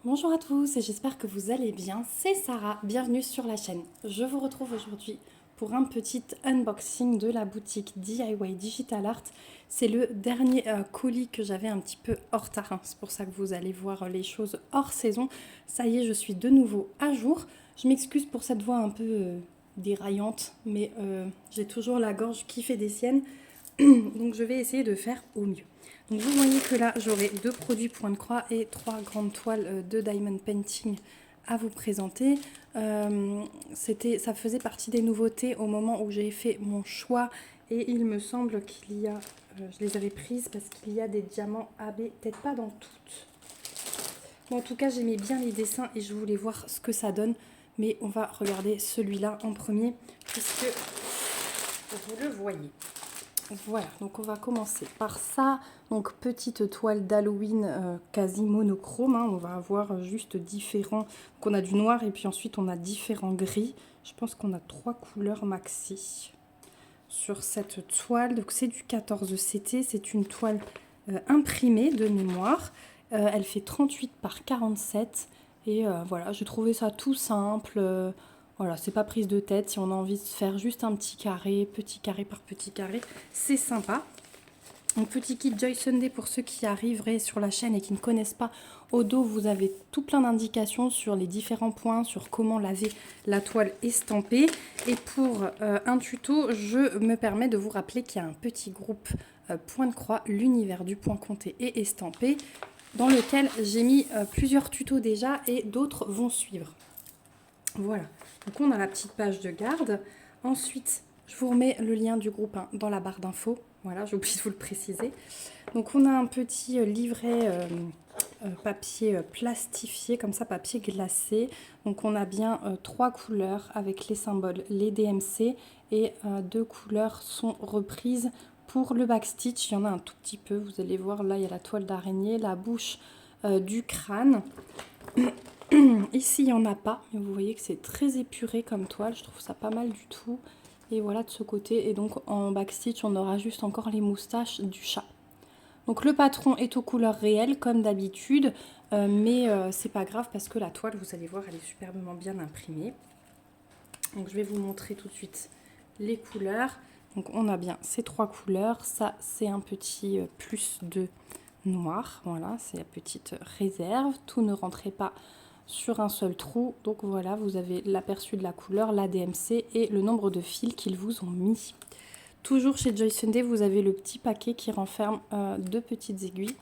Bonjour à tous et j'espère que vous allez bien. C'est Sarah, bienvenue sur la chaîne. Je vous retrouve aujourd'hui pour un petit unboxing de la boutique DIY Digital Art. C'est le dernier colis que j'avais un petit peu en retard, hein. C'est pour ça que vous allez voir les choses hors saison. Ça y est, je suis de nouveau à jour. Je m'excuse pour cette voix un peu déraillante, mais j'ai toujours la gorge qui fait des siennes. Donc je vais essayer de faire au mieux. Donc vous voyez que là j'aurai 2 produits point de croix et 3 grandes toiles de diamond painting à vous présenter. Ça faisait partie des nouveautés au moment où j'ai fait mon choix et il me semble qu'il y a, je les avais prises parce qu'il y a des diamants AB, peut-être pas dans toutes. Bon, en tout cas j'aimais bien les dessins et je voulais voir ce que ça donne, mais on va regarder celui-là en premier puisque vous le voyez. Voilà, donc on va commencer par ça. Donc petite toile d'Halloween quasi monochrome, hein. On va avoir juste différents. Donc on a du noir et puis ensuite on a différents gris. Je pense qu'on a 3 couleurs maxi sur cette toile. Donc c'est du 14CT, c'est une toile imprimée de mémoire. Elle fait 38 par 47 et voilà, j'ai trouvé ça tout simple. Voilà, c'est pas prise de tête. Si on a envie de faire juste un petit carré par petit carré, c'est sympa. Un petit kit Joy Sunday pour ceux qui arriveraient sur la chaîne et qui ne connaissent pas. Au dos, vous avez tout plein d'indications sur les différents points, sur comment laver la toile estampée. Et pour un tuto, je me permets de vous rappeler qu'il y a un petit groupe point de croix, l'univers du point compté et estampé, dans lequel j'ai mis plusieurs tutos déjà et d'autres vont suivre. Voilà, donc on a la petite page de garde. Ensuite, je vous remets le lien du groupe dans la barre d'infos. Voilà, j'ai oublié de vous le préciser. Donc on a un petit livret papier plastifié, comme ça, papier glacé. Donc on a bien 3 couleurs avec les symboles, les DMC, et 2 couleurs sont reprises. Pour le backstitch, il y en a un tout petit peu, vous allez voir, là il y a la toile d'araignée, la bouche du crâne. Ici, il n'y en a pas, mais vous voyez que c'est très épuré comme toile, je trouve ça pas mal du tout. Et voilà de ce côté, et donc en backstitch, on aura juste encore les moustaches du chat. Donc le patron est aux couleurs réelles, comme d'habitude, mais c'est pas grave parce que la toile, vous allez voir, elle est superbement bien imprimée. Donc je vais vous montrer tout de suite les couleurs. Donc on a bien ces 3 couleurs, ça c'est un petit plus de noir, voilà, c'est la petite réserve, tout ne rentrait pas sur un seul trou. Donc voilà, vous avez l'aperçu de la couleur, la DMC et le nombre de fils qu'ils vous ont mis. Toujours chez Joy Sunday, vous avez le petit paquet qui renferme 2 petites aiguilles.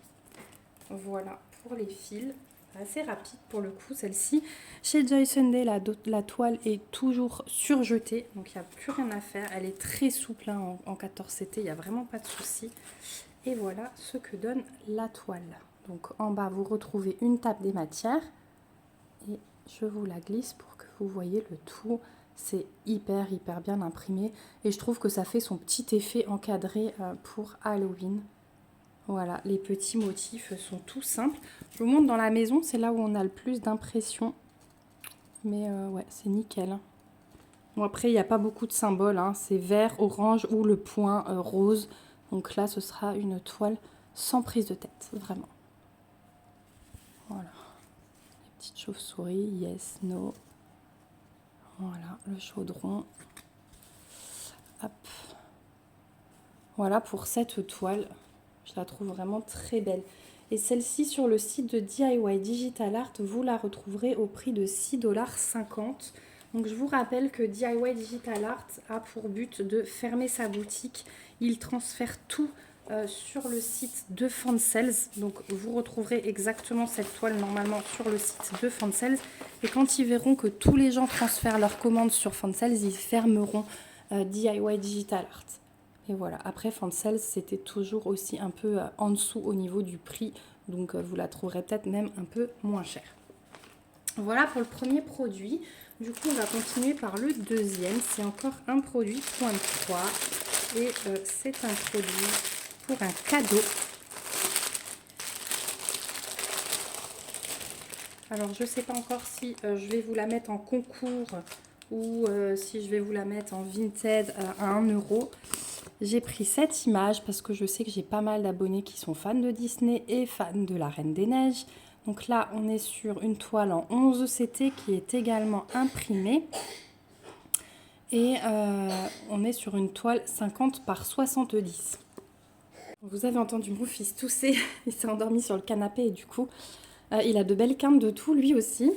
Voilà pour les fils. Assez rapide pour le coup celle-ci. Chez Joy Sunday, la toile est toujours surjetée, donc il n'y a plus rien à faire. Elle est très souple hein, en 14CT, il n'y a vraiment pas de souci. Et voilà ce que donne la toile. Donc en bas, vous retrouvez une table des matières. Et je vous la glisse pour que vous voyez le tout. C'est hyper bien imprimé. Et je trouve que ça fait son petit effet encadré pour Halloween. Voilà, les petits motifs sont tout simples. Je vous montre dans la maison, c'est là où on a le plus d'impression. Mais ouais, c'est nickel. Bon, après, il n'y a pas beaucoup de symboles, hein. C'est vert, orange ou le point rose. Donc là, ce sera une toile sans prise de tête, vraiment. Voilà. Les petites chauves-souris, yes, no. Voilà, le chaudron. Hop. Voilà pour cette toile. Je la trouve vraiment très belle. Et celle-ci sur le site de DIY Digital Art, vous la retrouverez au prix de 6,50 $. Donc je vous rappelle que DIY Digital Art a pour but de fermer sa boutique. Il transfère tout sur le site de Fansels. Donc vous retrouverez exactement cette toile normalement sur le site de Fansels. Et quand ils verront que tous les gens transfèrent leurs commandes sur Fansels, ils fermeront DIY Digital Art. Et voilà, après Fansels, c'était toujours aussi un peu en dessous au niveau du prix, donc vous la trouverez peut-être même un peu moins chère. Voilà pour le premier produit. Du coup, on va continuer par le deuxième. C'est encore un produit point de croix et c'est un produit pour un cadeau. Alors, je ne sais pas encore si je vais vous la mettre en concours ou si je vais vous la mettre en Vinted à 1 €. J'ai pris cette image parce que je sais que j'ai pas mal d'abonnés qui sont fans de Disney et fans de la Reine des Neiges. Donc là, on est sur une toile en 11 CT qui est également imprimée. Et on est sur une toile 50 par 70. Vous avez entendu mon fils tousser, il s'est endormi sur le canapé et du coup, il a de belles quintes de tout lui aussi.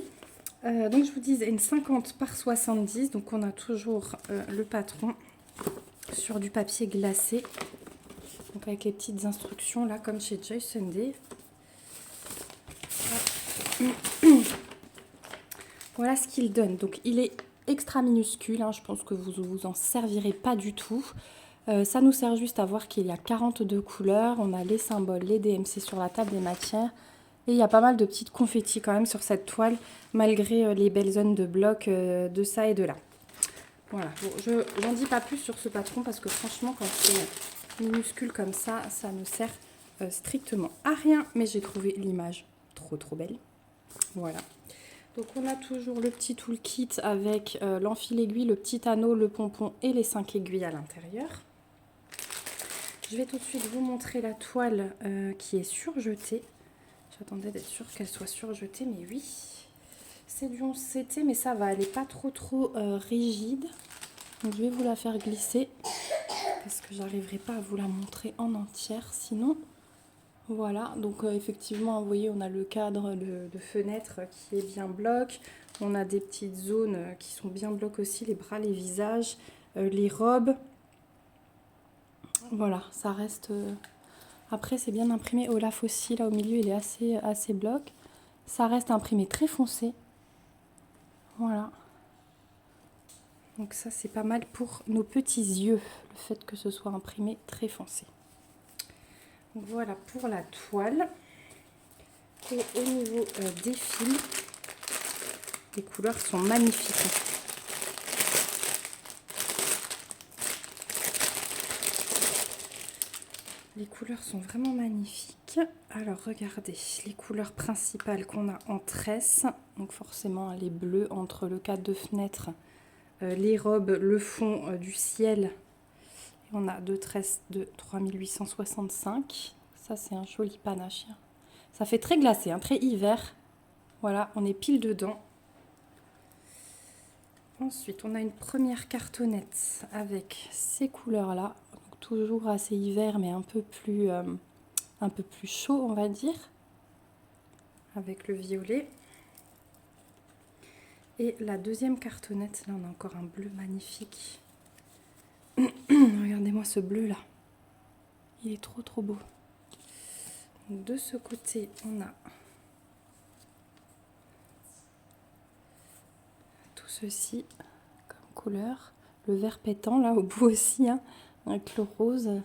Donc je vous disais une 50 par 70, donc on a toujours le patron sur du papier glacé. Donc avec les petites instructions là comme chez Joy Sunday. Voilà ce qu'il donne. Donc il est extra minuscule, hein, je pense que vous vous en servirez pas du tout. Ça nous sert juste à voir qu'il y a 42 couleurs, on a les symboles, les DMC sur la table des matières. Et il y a pas mal de petites confettis quand même sur cette toile, malgré les belles zones de blocs de ça et de là. Voilà, bon, je n'en dis pas plus sur ce patron parce que franchement, quand c'est minuscule comme ça ne sert strictement à rien. Mais j'ai trouvé l'image trop belle. Voilà. Donc on a toujours le petit toolkit avec l'enfil aiguille, le petit anneau, le pompon et les 5 aiguilles à l'intérieur. Je vais tout de suite vous montrer la toile qui est surjetée. J'attendais d'être sûre qu'elle soit surjetée, mais oui. C'est du 11 CT, mais ça va, elle n'est pas trop rigide. Donc je vais vous la faire glisser, parce que j'arriverai pas à vous la montrer en entière sinon. Voilà, donc effectivement, vous voyez, on a le cadre de fenêtre qui est bien bloc. On a des petites zones qui sont bien bloc aussi, les bras, les visages, les robes. Voilà, ça reste... Après, c'est bien imprimé. Olaf aussi, là au milieu, il est assez bloc. Ça reste imprimé très foncé. Voilà. Donc ça, c'est pas mal pour nos petits yeux, le fait que ce soit imprimé très foncé. Donc voilà pour la toile. Et au niveau des fils, les couleurs sont magnifiques. Les couleurs sont vraiment magnifiques. Alors regardez, les couleurs principales qu'on a en tresse. Donc forcément les bleus entre le cadre de fenêtre, les robes, le fond du ciel. Et on a deux tresses de 3865. Ça c'est un joli panache. Ça fait très glacé, hein, très hiver. Voilà, on est pile dedans. Ensuite, on a une première cartonnette avec ces couleurs-là. Toujours assez hiver, mais un peu plus chaud, on va dire. Avec le violet. Et la deuxième cartonnette, là, on a encore un bleu magnifique. Regardez-moi ce bleu-là. Il est trop beau. Donc, de ce côté, on a tout ceci comme couleur. Le vert pétant, là, au bout aussi, hein, avec le rose.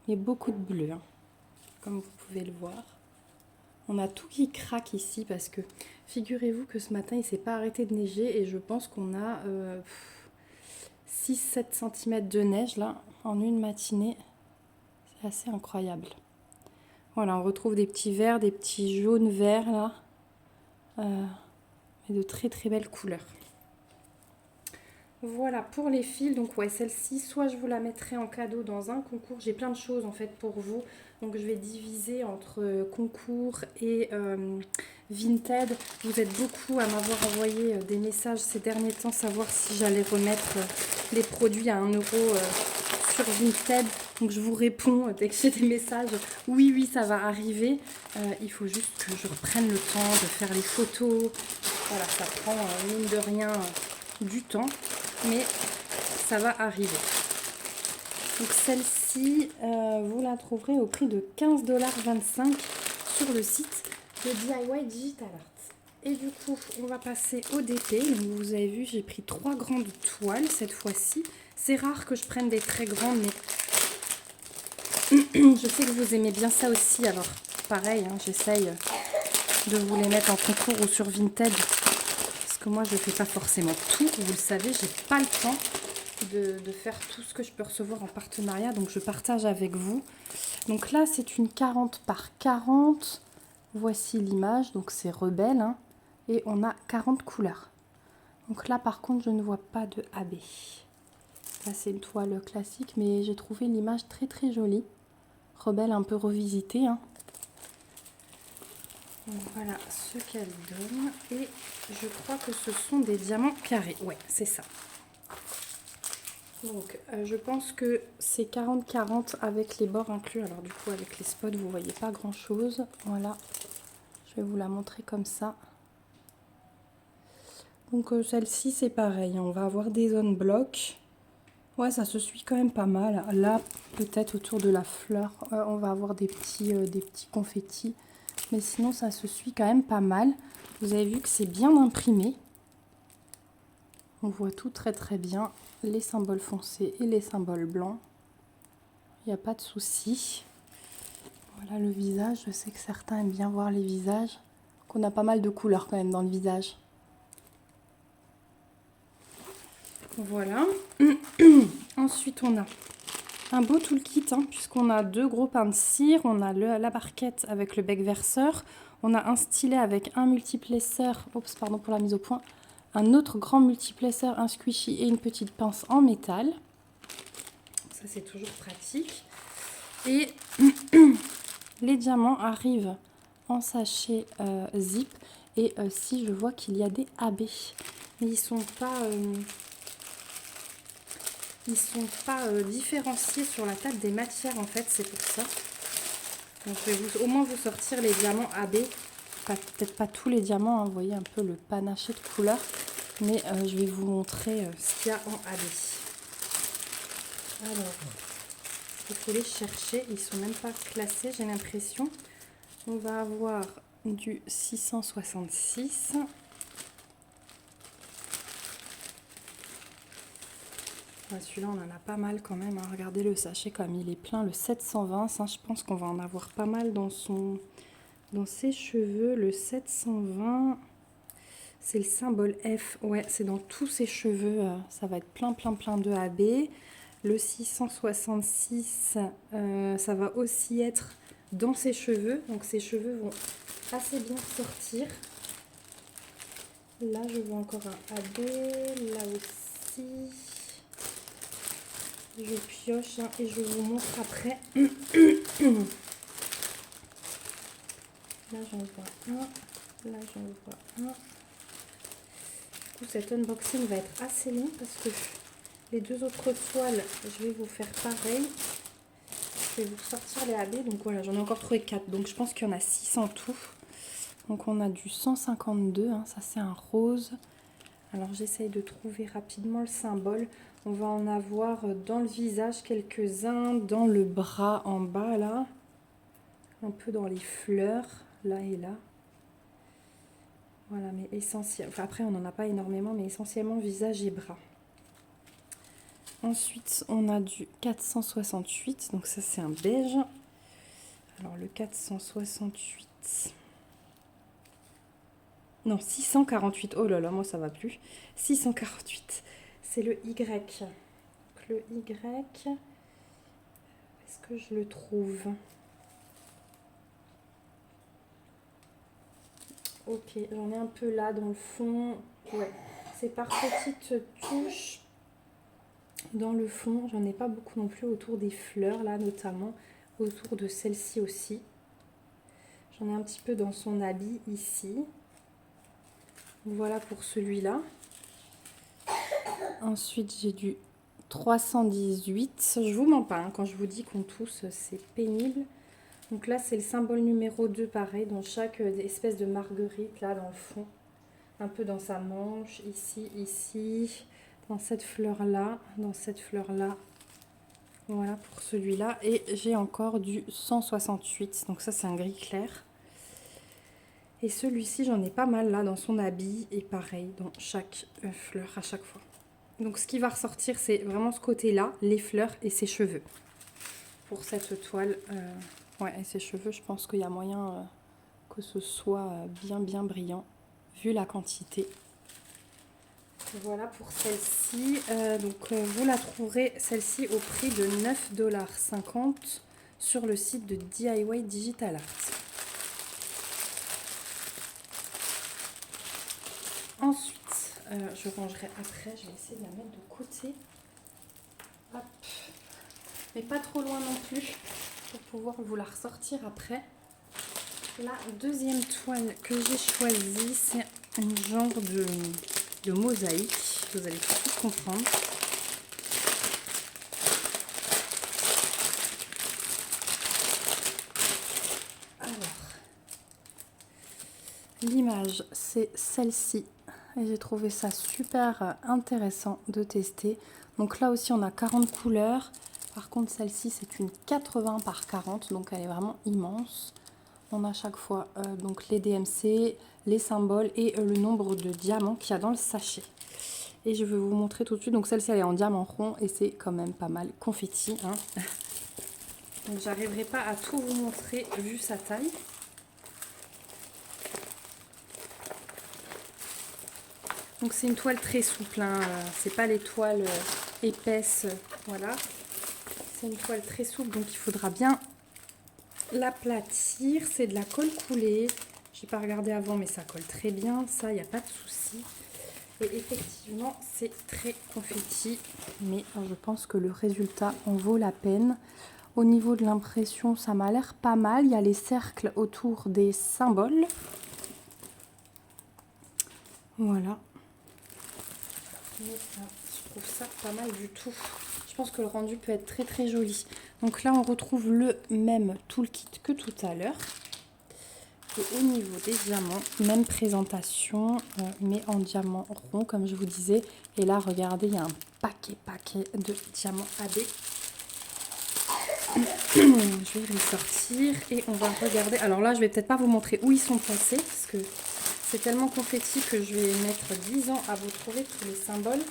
Il y a beaucoup de bleu, hein, comme vous pouvez le voir. On a tout qui craque ici parce que figurez-vous que ce matin, il ne s'est pas arrêté de neiger et je pense qu'on a 6-7 cm de neige là en une matinée. C'est assez incroyable. Voilà, on retrouve des petits verts, des petits jaunes verts là. Et de très belles couleurs. Voilà pour les fils. Donc ouais, celle-ci, soit je vous la mettrai en cadeau dans un concours. J'ai plein de choses en fait pour vous. Donc je vais diviser entre concours et Vinted. Vous êtes beaucoup à m'avoir envoyé des messages ces derniers temps, savoir si j'allais remettre les produits à 1 € sur Vinted. Donc je vous réponds dès que j'ai des messages. Oui, ça va arriver. Il faut juste que je reprenne le temps de faire les photos. Voilà, ça prend mine de rien du temps, mais ça va arriver. Donc celle-ci, vous la trouverez au prix de 15,25 $ sur le site de DIY Digital Art. Et du coup, on va passer au DP. Donc, vous avez vu, j'ai pris 3 grandes toiles cette fois-ci. C'est rare que je prenne des très grandes, mais je sais que vous aimez bien ça aussi. Alors, pareil, hein, j'essaye de vous les mettre en concours ou sur Vinted. Parce que moi, je ne fais pas forcément tout. Vous le savez, j'ai pas le temps de faire tout ce que je peux recevoir en partenariat. Donc, je partage avec vous. Donc là, c'est une 40 par 40. Voici l'image. Donc, c'est Rebelle. Hein, et on a 40 couleurs. Donc là, par contre, je ne vois pas de AB. Là, c'est une toile classique, mais j'ai trouvé l'image très jolie. Rebelle un peu revisitée. Hein. Donc voilà ce qu'elle donne. Et je crois que ce sont des diamants carrés. Ouais, c'est ça. Donc je pense que c'est 40-40 avec les bords inclus. Alors du coup avec les spots vous voyez pas grand chose. Voilà, je vais vous la montrer comme ça. Donc celle-ci c'est pareil, on va avoir des zones blocs. Ouais, ça se suit quand même pas mal. Là peut-être autour de la fleur on va avoir des petits confettis. Mais sinon ça se suit quand même pas mal. Vous avez vu que c'est bien imprimé. On voit tout très très bien. Les symboles foncés et les symboles blancs. Il n'y a pas de souci. Voilà le visage. Je sais que certains aiment bien voir les visages. Qu'on a pas mal de couleurs quand même dans le visage. Voilà. Ensuite, on a un beau toolkit, hein, puisqu'on a 2 gros pains de cire. On a la barquette avec le bec verseur. On a un stylet avec un multiplesseur. Oups, pardon pour la mise au point. Un autre grand multiplesseur, un squishy et une petite pince en métal. Ça, c'est toujours pratique. Et les diamants arrivent en sachet zip. Et si je vois qu'il y a des AB. Mais ils sont pas différenciés sur la table des matières, en fait, c'est pour ça. Donc je vais au moins vous sortir les diamants AB. Peut-être pas tous les diamants, hein, vous voyez un peu le panaché de couleurs. Mais je vais vous montrer ce qu'il y a en AB. Alors, il faut les chercher, ils sont même pas classés, j'ai l'impression. On va avoir du 666. Celui-là, on en a pas mal quand même. Hein. Regardez le sachet comme il est plein. Le 720, ça, je pense qu'on va en avoir pas mal dans ses cheveux. Le 720, c'est le symbole F. Ouais, c'est dans tous ses cheveux. Ça va être plein de AB. Le 666, ça va aussi être dans ses cheveux. Donc ses cheveux vont assez bien sortir. Là, je vois encore un AB. Là aussi. Je pioche hein, et je vous montre après. Là, j'en vois un. Là, j'en vois un. Du coup, cet unboxing va être assez long parce que les 2 autres toiles, je vais vous faire pareil. Je vais vous sortir les AB. Donc voilà, j'en ai encore trouvé 4. Donc je pense qu'il y en a 6 en tout. Donc on a du 152. Hein, ça, c'est un rose. Alors j'essaye de trouver rapidement le symbole. On va en avoir dans le visage quelques-uns, dans le bras en bas là, un peu dans les fleurs, là et là. Voilà, mais essentiel. Enfin, après, on n'en a pas énormément, mais essentiellement visage et bras. Ensuite, on a du 468, donc ça c'est un beige. Alors le 468... Non, 648. Oh là là, moi ça va plus. 648. C'est le Y. Le Y. Est-ce que je le trouve? Ok, j'en ai un peu là dans le fond. Ouais, c'est par petites touches dans le fond. J'en ai pas beaucoup non plus autour des fleurs là, notamment autour de celle-ci aussi. J'en ai un petit peu dans son habit ici. Voilà pour celui-là. Ensuite, j'ai du 318. Je vous mens pas, hein, quand je vous dis qu'on tousse, c'est pénible. Donc là, c'est le symbole numéro 2, pareil, dans chaque espèce de marguerite, là, dans le fond. Un peu dans sa manche, ici, ici, dans cette fleur-là, dans cette fleur-là. Voilà pour celui-là. Et j'ai encore du 168. Donc ça, c'est un gris clair. Et celui-ci, j'en ai pas mal là dans son habit. Et pareil, dans chaque fleur à chaque fois. Donc ce qui va ressortir, c'est vraiment ce côté-là, les fleurs et ses cheveux. Pour cette toile, ouais, et ses cheveux, je pense qu'il y a moyen que ce soit bien brillant, vu la quantité. Voilà pour celle-ci. Donc vous la trouverez, celle-ci, au prix de 9,50 $ sur le site de DIY Digital Art. Ensuite, je rangerai après, je vais essayer de la mettre de côté. Hop. Mais pas trop loin non plus, pour pouvoir vous la ressortir après. La deuxième toile que j'ai choisie, c'est un genre de mosaïque. Vous allez tout comprendre. Alors, l'image, c'est celle-ci. Et j'ai trouvé ça super intéressant de tester. Donc là aussi, on a 40 couleurs. Par contre, celle-ci, c'est une 80 par 40. Donc, elle est vraiment immense. On a à chaque fois donc les DMC, les symboles et le nombre de diamants qu'il y a dans le sachet. Et je vais vous montrer tout de suite. Donc celle-ci elle est en diamant rond et c'est quand même pas mal confetti. Hein. Donc j'arriverai pas à tout vous montrer vu sa taille. Donc c'est une toile très souple. Hein. C'est pas les toiles épaisses. Voilà. C'est une toile très souple donc il faudra bien l'aplatir. C'est de la colle coulée. J'ai pas regardé avant mais ça colle très bien. Ça, il n'y a pas de souci. Et effectivement, c'est très confetti, mais je pense que le résultat en vaut la peine. Au niveau de l'impression, ça m'a l'air pas mal. Il y a les cercles autour des symboles. Voilà. Mais, je trouve ça pas mal du tout. Je pense que le rendu peut être très très joli. Donc là, on retrouve le même toolkit que tout à l'heure. Et au niveau des diamants, même présentation, mais en diamant rond, comme je vous disais. Et là, regardez, il y a un paquet de diamants AB. Je vais les sortir et on va regarder. Alors là, je vais peut-être pas vous montrer où ils sont placés, parce que c'est tellement confetti que je vais mettre 10 ans à vous trouver tous les symboles.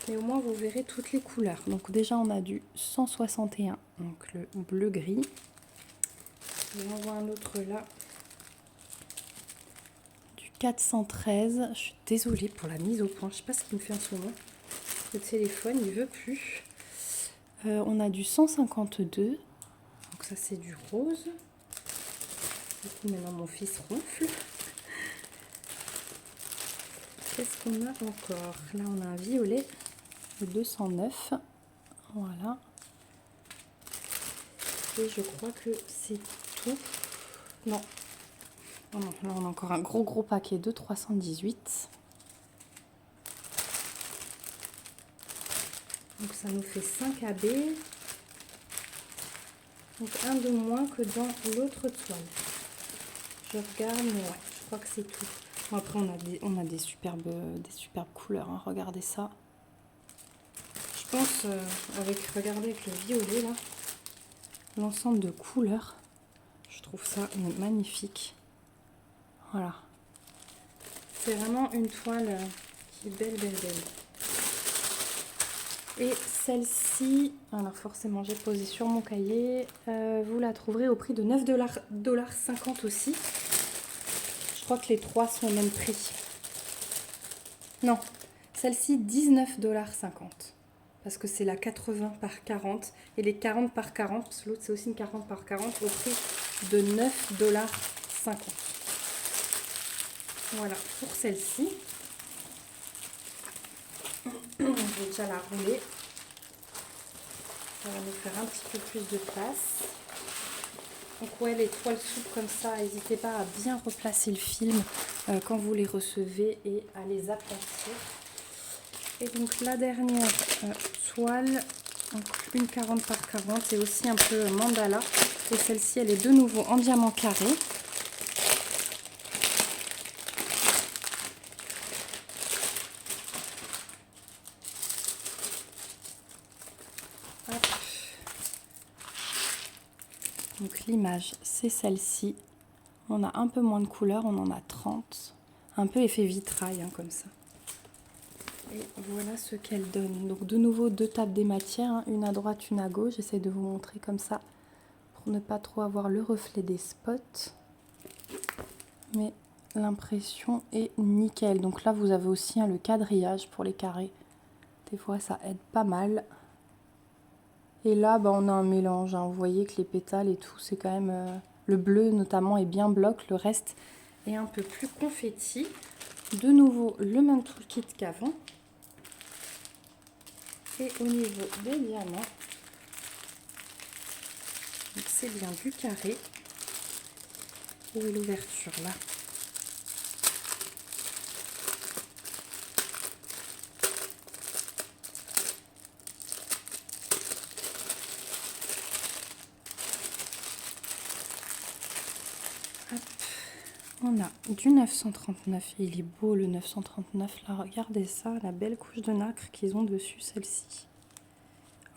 Mais au moins, vous verrez toutes les couleurs. Donc déjà, on a du 161, donc le bleu-gris. J'en vois un autre là. 413, je suis désolée pour la mise au point, je sais pas ce qu'il me fait en ce moment. Le téléphone, il veut plus. On a du 152, donc ça c'est du rose. Du coup maintenant mon fils ronfle. Qu'est-ce qu'on a encore? Là on a un violet, le 209, voilà. Et je crois que c'est tout. Non. Oh non, là on a encore un gros paquet de 318. Donc ça nous fait 5 AB. Donc un de moins que dans l'autre toile. Je regarde, mais ouais, je crois que c'est tout. Bon, après on a des superbes couleurs, hein. Regardez ça. Je pense regardez avec le violet là, l'ensemble de couleurs, je trouve ça magnifique. Voilà. C'est vraiment une toile qui est belle. Et celle-ci, alors forcément j'ai posé sur mon cahier, vous la trouverez au prix de 9,50 aussi. Je crois que les trois sont au même prix. Non, celle-ci 19,50 $. Parce que c'est la 80 par 40 et les 40 par 40, parce que l'autre c'est aussi une 40 par 40 au prix de 9,50 $. Voilà pour celle-ci. Je vais déjà la rouler. Ça va nous faire un petit peu plus de place. Donc ouais, les toiles souples comme ça, n'hésitez pas à bien replacer le film quand vous les recevez et à les aplatir. Et donc la dernière toile, donc une 40 par 40, c'est aussi un peu mandala. Et celle-ci, elle est de nouveau en diamant carré. Hop. Donc l'image, c'est celle-ci. On a un peu moins de couleurs, on en a 30. Un peu effet vitrail, hein, comme ça. Et voilà ce qu'elle donne. Donc de nouveau deux tables des matières, hein, une à droite, une à gauche. J'essaie de vous montrer comme ça pour ne pas trop avoir le reflet des spots. Mais l'impression est nickel. Donc là vous avez aussi le quadrillage pour les carrés. Des fois ça aide pas mal. Et là on a un mélange. Hein. Vous voyez que les pétales et tout, c'est quand même... le bleu notamment est bien bloc. Le reste est un peu plus confetti. De nouveau le même toolkit qu'avant. Et au niveau des diamants, c'est bien du carré. Où est l'ouverture là? Hop. On a du 939, il est beau le 939 là, regardez ça, la belle couche de nacre qu'ils ont dessus, celle-ci.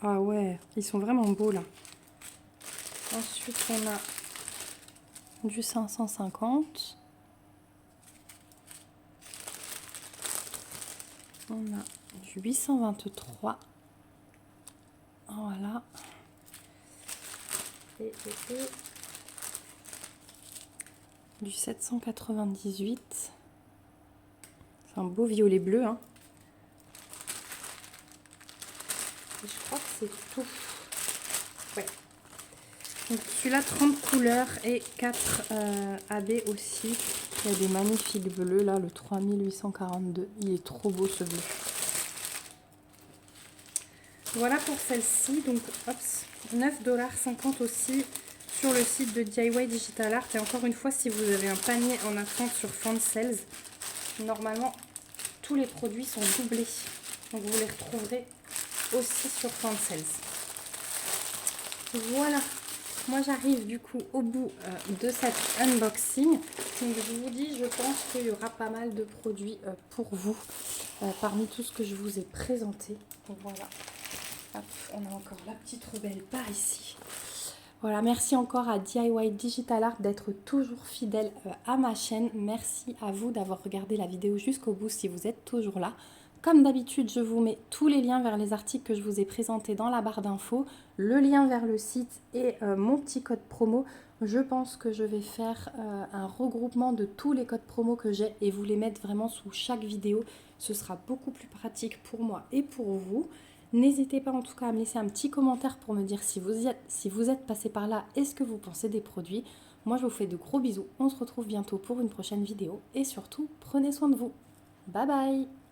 Ah ouais, ils sont vraiment beaux là. Ensuite on a du 550. On a du 823. Voilà. Et du 798. C'est un beau violet bleu. Hein. Et je crois que c'est tout. Ouais. Donc celui-là, 30 couleurs et 4 AB aussi. Il y a des magnifiques bleus là, le 3842. Il est trop beau ce bleu. Voilà pour celle-ci. Donc, hop, 9,50 $ aussi sur le site de DIY Digital Art. Et encore une fois, si vous avez un panier en attente sur Fansales, normalement, tous les produits sont doublés. Donc, vous les retrouverez aussi sur Fansales. Voilà. Moi, j'arrive du coup au bout de cet unboxing. Donc, je vous dis, je pense qu'il y aura pas mal de produits pour vous parmi tout ce que je vous ai présenté. Donc, voilà. Hop, on a encore la petite rebelle par ici. Voilà, merci encore à DIY Digital Art d'être toujours fidèle à ma chaîne. Merci à vous d'avoir regardé la vidéo jusqu'au bout si vous êtes toujours là. Comme d'habitude, je vous mets tous les liens vers les articles que je vous ai présentés dans la barre d'infos, le lien vers le site et mon petit code promo. Je pense que je vais faire un regroupement de tous les codes promo que j'ai et vous les mettre vraiment sous chaque vidéo. Ce sera beaucoup plus pratique pour moi et pour vous. N'hésitez pas en tout cas à me laisser un petit commentaire pour me dire si vous êtes passé par là et ce que vous pensez des produits. Moi, je vous fais de gros bisous. On se retrouve bientôt pour une prochaine vidéo. Et surtout, prenez soin de vous. Bye bye!